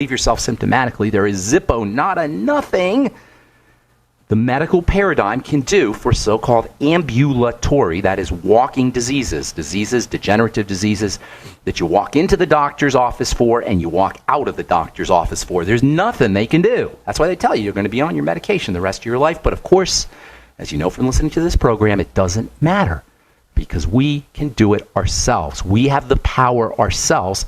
relieve yourself symptomatically, there is zippo, not a nothing, the medical paradigm can do for so-called ambulatory, that is walking diseases, degenerative diseases, that you walk into the doctor's office for and you walk out of the doctor's office for. There's nothing they can do. That's why they tell you you're going to be on your medication the rest of your life. But of course, as you know from listening to this program, it doesn't matter because we can do it ourselves. We have the power ourselves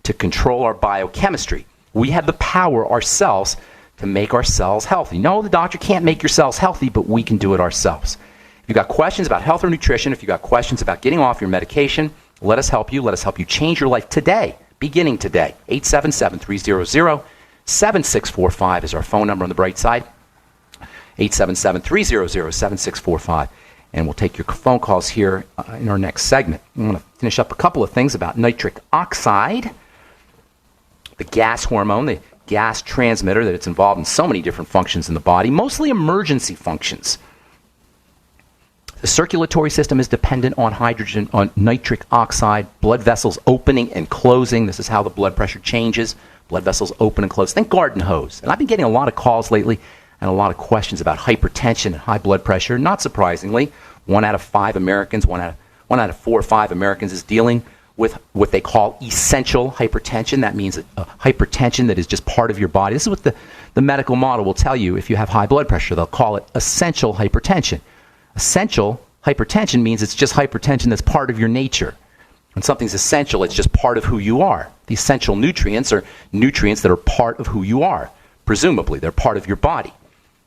to control our biochemistry. We have the power ourselves to make our cells healthy. No, the doctor can't make your cells healthy, but we can do it ourselves. If you've got questions about health or nutrition, if you've got questions about getting off your medication, let us help you. Let us help you change your life today, beginning today. 877-300-7645 is our phone number on the bright side. 877-300-7645. And we'll take your phone calls here in our next segment. I'm going to finish up a couple of things about nitric oxide, the gas hormone, the gas transmitter, that it's involved in so many different functions in the body, mostly emergency functions. The circulatory system is dependent on nitric oxide, blood vessels opening and closing. This is how the blood pressure changes. Blood vessels open and close. Think garden hose. And I've been getting a lot of calls lately and a lot of questions about hypertension and high blood pressure. Not surprisingly, 1 out of 5 Americans, 1 out of 4 or 5 Americans is dealing with what they call essential hypertension. That means a hypertension that is just part of your body. This is what the medical model will tell you if you have high blood pressure. They'll call it essential hypertension. Essential hypertension means it's just hypertension that's part of your nature. When something's essential, it's just part of who you are. The essential nutrients are nutrients that are part of who you are. Presumably, they're part of your body.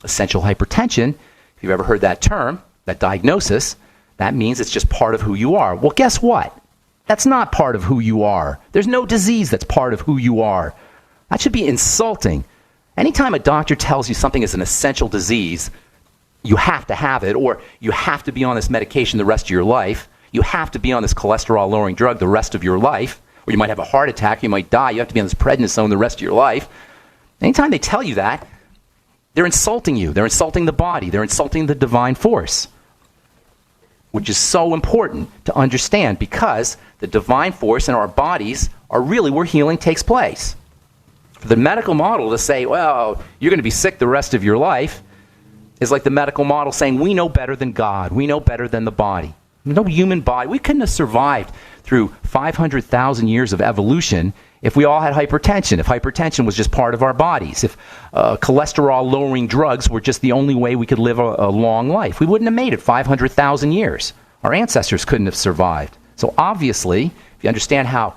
Essential hypertension, if you've ever heard that term, that diagnosis, that means it's just part of who you are. Well, guess what? That's not part of who you are. There's no disease that's part of who you are. That should be insulting. Anytime a doctor tells you something is an essential disease, you have to have it, or you have to be on this medication the rest of your life, you have to be on this cholesterol-lowering drug the rest of your life, or you might have a heart attack, you might die, you have to be on this prednisone the rest of your life. Anytime they tell you that, they're insulting you. They're insulting the body. They're insulting the divine force, which is so important to understand because the divine force in our bodies are really where healing takes place. For the medical model to say, well, you're going to be sick the rest of your life, is like the medical model saying, we know better than God. We know better than the body. No human body. We couldn't have survived through 500,000 years of evolution if we all had hypertension, if hypertension was just part of our bodies, if cholesterol-lowering drugs were just the only way we could live a long life. We wouldn't have made it 500,000 years. Our ancestors couldn't have survived. So obviously, if you understand how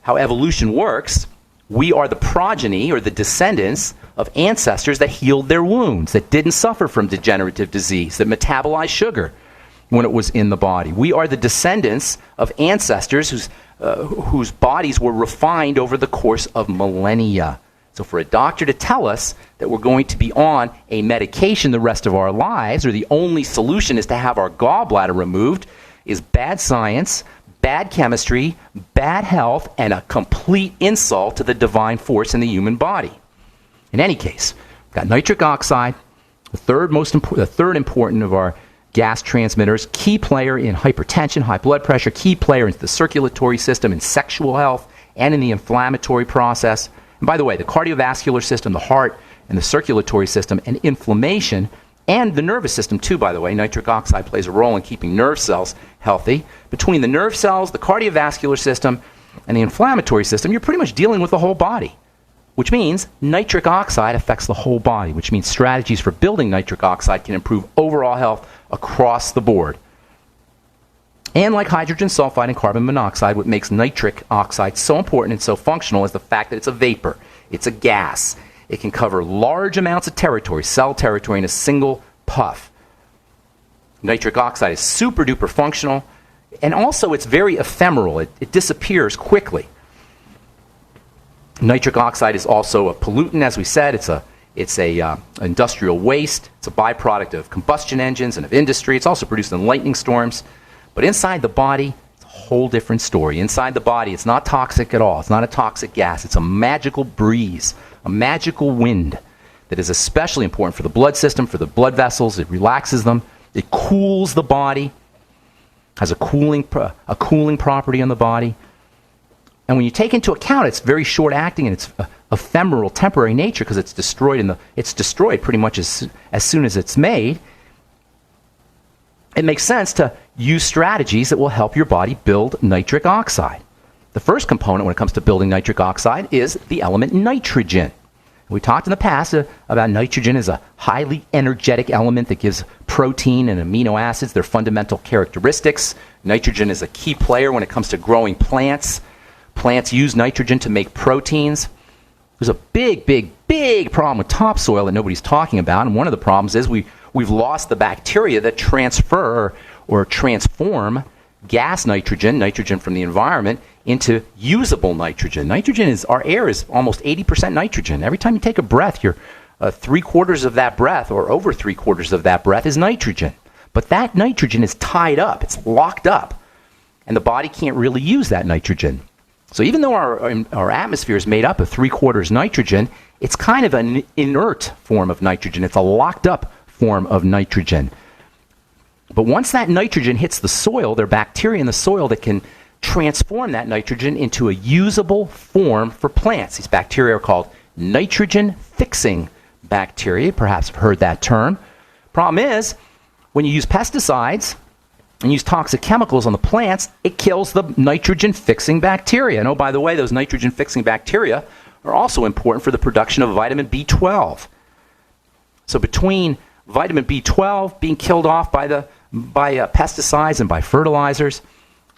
evolution works, we are the progeny or the descendants of ancestors that healed their wounds, that didn't suffer from degenerative disease, that metabolized sugar when it was in the body. We are the descendants of ancestors whose bodies were refined over the course of millennia. So for a doctor to tell us that we're going to be on a medication the rest of our lives, or the only solution is to have our gallbladder removed, is bad science, bad chemistry, bad health, and a complete insult to the divine force in the human body. In any case, we've got nitric oxide, the third important of our gas transmitters, key player in hypertension, high blood pressure, key player in the circulatory system, in sexual health, and in the inflammatory process. And by the way, the cardiovascular system, the heart, and the circulatory system, and inflammation, and the nervous system too, by the way. Nitric oxide plays a role in keeping nerve cells healthy. Between the nerve cells, the cardiovascular system, and the inflammatory system, you're pretty much dealing with the whole body, which means nitric oxide affects the whole body, which means strategies for building nitric oxide can improve overall health across the board. And like hydrogen sulfide and carbon monoxide, what makes nitric oxide so important and so functional is the fact that it's a vapor. It's a gas. It can cover large amounts of territory, cell territory, in a single puff. Nitric oxide is super duper functional, and also it's very ephemeral. It disappears quickly. Nitric oxide is also a pollutant, as we said. It's a industrial waste. It's a byproduct of combustion engines and of industry. It's also produced in lightning storms. But inside the body, it's a whole different story. Inside the body, it's not toxic at all. It's not a toxic gas. It's a magical breeze, a magical wind that is especially important for the blood system, for the blood vessels. It relaxes them. It cools the body, has a cooling property on the body. And when you take into account it's very short acting and it's ephemeral, temporary nature because it's destroyed pretty much as soon as it's made, it makes sense to use strategies that will help your body build nitric oxide. The first component when it comes to building nitric oxide is the element nitrogen. We talked in the past about nitrogen as a highly energetic element that gives protein and amino acids their fundamental characteristics. Nitrogen is a key player when it comes to growing plants. Plants use nitrogen to make proteins. There's a big problem with topsoil that nobody's talking about, and one of the problems is we've lost the bacteria that transfer or transform gas nitrogen from the environment, into usable nitrogen. Our air is almost 80% nitrogen. Every time you take a breath, you're 3/4 of that breath, or over 3/4 of that breath, is nitrogen. But that nitrogen is tied up, it's locked up, and the body can't really use that nitrogen. So even though our atmosphere is made up of 3/4 nitrogen, it's kind of an inert form of nitrogen. It's a locked up form of nitrogen. But once that nitrogen hits the soil, there are bacteria in the soil that can transform that nitrogen into a usable form for plants. These bacteria are called nitrogen-fixing bacteria. Perhaps you've heard that term. Problem is, when you use pesticides and use toxic chemicals on the plants, it kills the nitrogen-fixing bacteria. And oh, by the way, those nitrogen-fixing bacteria are also important for the production of vitamin B12. So between vitamin B12 being killed off by pesticides and by fertilizers,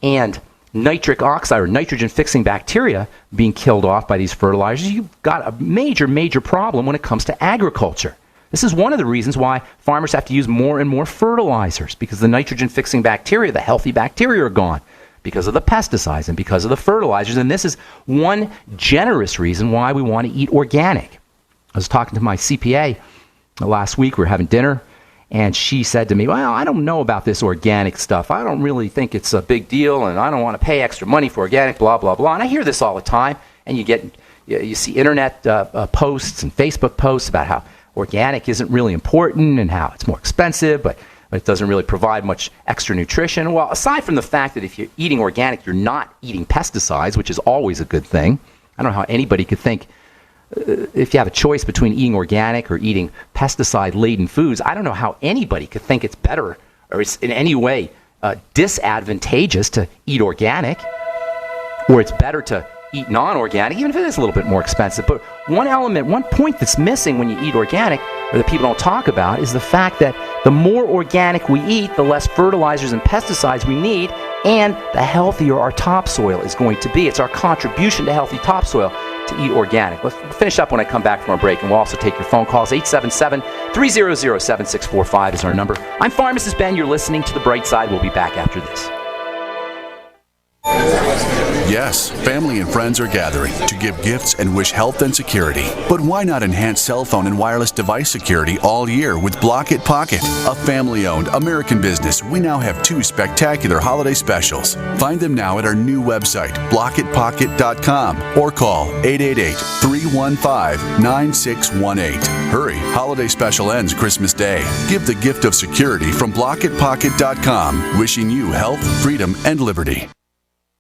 and nitric oxide or nitrogen-fixing bacteria being killed off by these fertilizers, you've got a major problem when it comes to agriculture. This is one of the reasons why farmers have to use more and more fertilizers, because the nitrogen-fixing bacteria, the healthy bacteria, are gone because of the pesticides and because of the fertilizers. And this is one generous reason why we want to eat organic. I was talking to my CPA last week. We were having dinner, and she said to me, well, I don't know about this organic stuff. I don't really think it's a big deal, and I don't want to pay extra money for organic, blah, blah, blah. And I hear this all the time, and you see internet posts and Facebook posts about how organic isn't really important and how it's more expensive, but it doesn't really provide much extra nutrition. Well, aside from the fact that if you're eating organic, you're not eating pesticides, which is always a good thing. I don't know how anybody could think, if you have a choice between eating organic or eating pesticide-laden foods, I don't know how anybody could think it's better or it's in any way disadvantageous to eat organic, or it's better to eat non-organic, even if it is a little bit more expensive. But one point that's missing when you eat organic, or that people don't talk about, is the fact that the more organic we eat, the less fertilizers and pesticides we need, and the healthier our topsoil is going to be. It's our contribution to healthy topsoil to eat organic. Let's finish up when I come back from our break, and we'll also take your phone calls. 877-300-7645 is our number. I'm Pharmacist Ben. You're listening to The Bright Side. We'll be back after this. Yes, family and friends are gathering to give gifts and wish health and security. But why not enhance cell phone and wireless device security all year with Block It Pocket? A family-owned American business, we now have 2 spectacular holiday specials. Find them now at our new website, blockitpocket.com, or call 888-315-9618. Hurry, holiday special ends Christmas Day. Give the gift of security from blockitpocket.com, wishing you health, freedom, and liberty.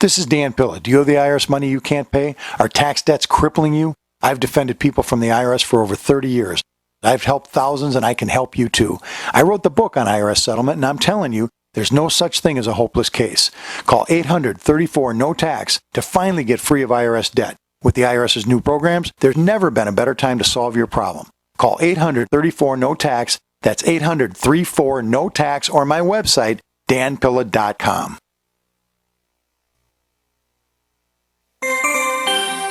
This is Dan Pilla. Do you owe the IRS money you can't pay? Are tax debts crippling you? I've defended people from the IRS for over 30 years. I've helped thousands, and I can help you too. I wrote the book on IRS settlement, and I'm telling you, there's no such thing as a hopeless case. Call 800-34-NO-TAX to finally get free of IRS debt. With the IRS's new programs, there's never been a better time to solve your problem. Call 800-34-NO-TAX. That's 800-34-NO-TAX, or my website, danpilla.com.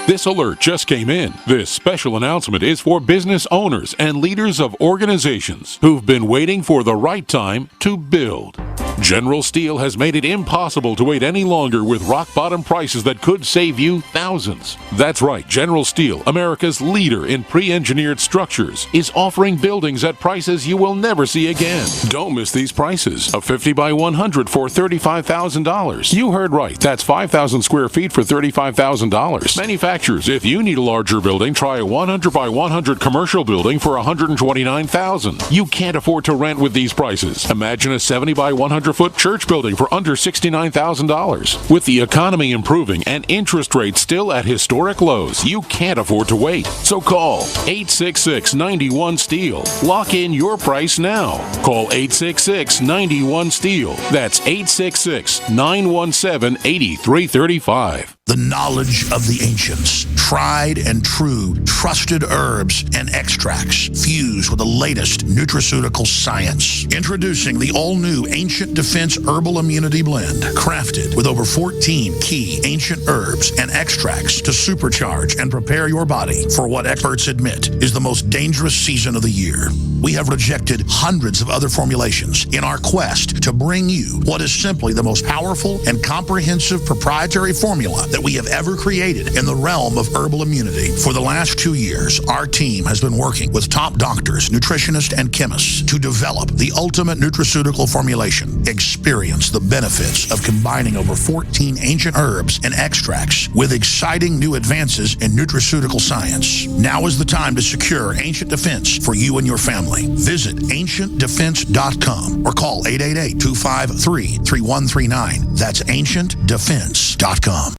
This alert just came in. This special announcement is for business owners and leaders of organizations who've been waiting for the right time to build. General Steel has made it impossible to wait any longer with rock-bottom prices that could save you thousands. That's right, General Steel, America's leader in pre-engineered structures, is offering buildings at prices you will never see again. Don't miss these prices. A 50 by 100 for $35,000. You heard right. That's 5,000 square feet for $35,000. Manufacturers, if you need a larger building, try a 100 by 100 commercial building for $129,000. You can't afford to rent with these prices. Imagine a 70 by 100 200-foot church building for under $69,000. With the economy improving and interest rates still at historic lows, you can't afford to wait. So call 866-91-STEEL. Lock in your price now. Call 866-91-STEEL. That's 866-917-8335. The knowledge of the ancients, tried and true, trusted herbs and extracts fused with the latest nutraceutical science. Introducing the all-new Ancient Defense Herbal Immunity Blend, crafted with over 14 key ancient herbs and extracts to supercharge and prepare your body for what experts admit is the most dangerous season of the year. We have rejected hundreds of other formulations in our quest to bring you what is simply the most powerful and comprehensive proprietary formula that we have ever created in the realm of herbal immunity. For the last 2 years, our team has been working with top doctors, nutritionists, and chemists to develop the ultimate nutraceutical formulation. Experience the benefits of combining over 14 ancient herbs and extracts with exciting new advances in nutraceutical science. Now is the time to secure Ancient Defense for you and your family. Visit ancientdefense.com or call 888-253-3139. That's ancientdefense.com.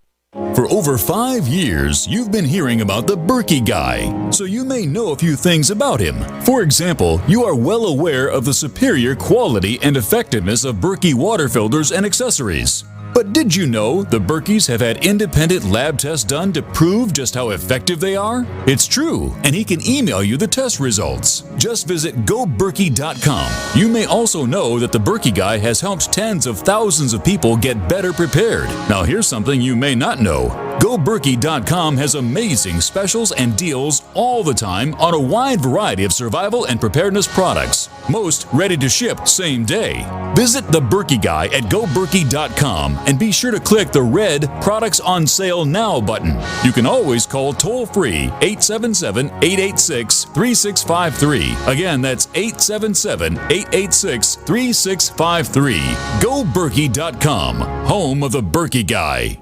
For over 5 years, you've been hearing about the Berkey Guy, so you may know a few things about him. For example, you are well aware of the superior quality and effectiveness of Berkey water filters and accessories. But did you know the Berkeys have had independent lab tests done to prove just how effective they are? It's true, and he can email you the test results. Just visit goberkey.com. You may also know that the Berkey Guy has helped tens of thousands of people get better prepared. Now here's something you may not know. GoBerkey.com has amazing specials and deals all the time on a wide variety of survival and preparedness products, most ready to ship same day. Visit the Berkey Guy at GoBerkey.com and be sure to click the red Products on Sale Now button. You can always call toll-free 877-886-3653. Again, that's 877-886-3653. GoBerkey.com, home of the Berkey Guy.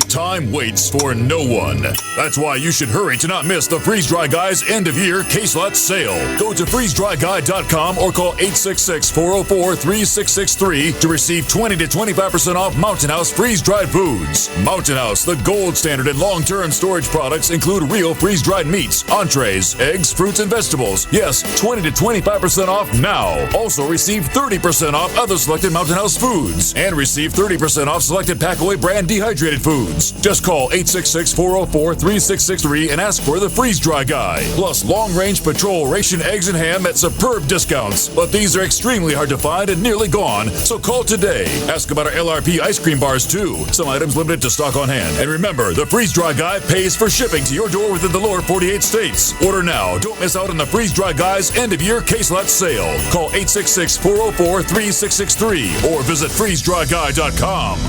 Time waits for no one. That's why you should hurry to not miss the Freeze Dry Guy's end-of-year case lot sale. Go to freezedryguy.com or call 866-404-3663 to receive 20 to 25% off Mountain House freeze-dried foods. Mountain House, the gold standard in long-term storage products, include real freeze-dried meats, entrees, eggs, fruits, and vegetables. Yes, 20 to 25% off now. Also receive 30% off other selected Mountain House foods and receive 30% off selected Packaway brand dehydrated foods. Just call 866-404-3663 and ask for the Freeze Dry Guy. Plus long-range patrol ration eggs and ham at superb discounts. But these are extremely hard to find and nearly gone, so call today. Ask about our LRP ice cream bars too. Some items limited to stock on hand. And remember, the Freeze Dry Guy pays for shipping to your door within the lower 48 states. Order now. Don't miss out on the Freeze Dry Guy's end-of-year case lot sale. Call 866-404-3663 or visit freezedryguy.com.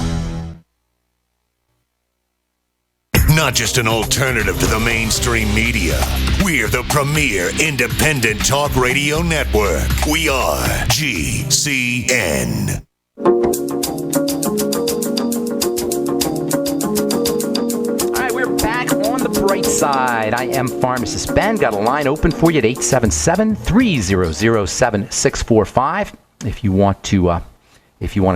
Not just an alternative to the mainstream media. We're the premier independent talk radio network. We are GCN. All right, we're back on the bright side. I am Pharmacist Ben. Got a line open for you at 877-300-7645. If you want to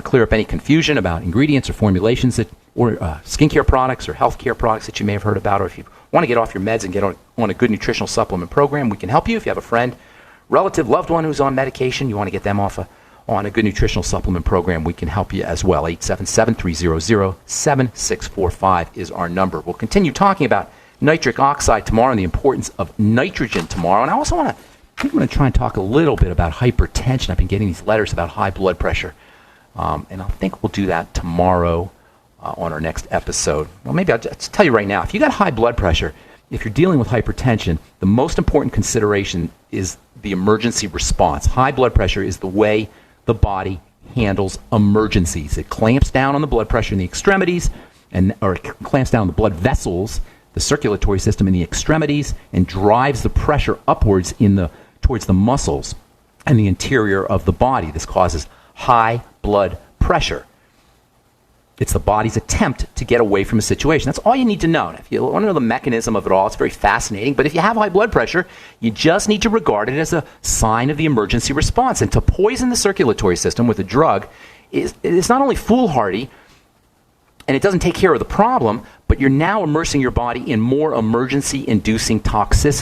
clear up any confusion about ingredients or formulations or skincare products or healthcare products that you may have heard about, or if you want to get off your meds and get on a good nutritional supplement program, we can help you. If you have a friend, relative, loved one who's on medication, you want to get them on a good nutritional supplement program, we can help you as well. 877-300-7645 is our number. We'll continue talking about nitric oxide tomorrow and the importance of nitrogen tomorrow. And I also want to try and talk a little bit about hypertension. I've been getting these letters about high blood pressure. And I think we'll do that tomorrow on our next episode. Well, maybe I'll just tell you right now, if you got high blood pressure, if you're dealing with hypertension, the most important consideration is the emergency response. High blood pressure is the way the body handles emergencies. It clamps down on the blood pressure in the extremities, or it clamps down on the blood vessels, the circulatory system in the extremities, and drives the pressure upwards towards the muscles and the interior of the body. This causes high blood pressure. It's the body's attempt to get away from a situation. That's all you need to know. If you want to know the mechanism of it all, it's very fascinating. But if you have high blood pressure, you just need to regard it as a sign of the emergency response. And to poison the circulatory system with a drug is not only foolhardy, and it doesn't take care of the problem, but you're now immersing your body in more emergency-inducing toxicity.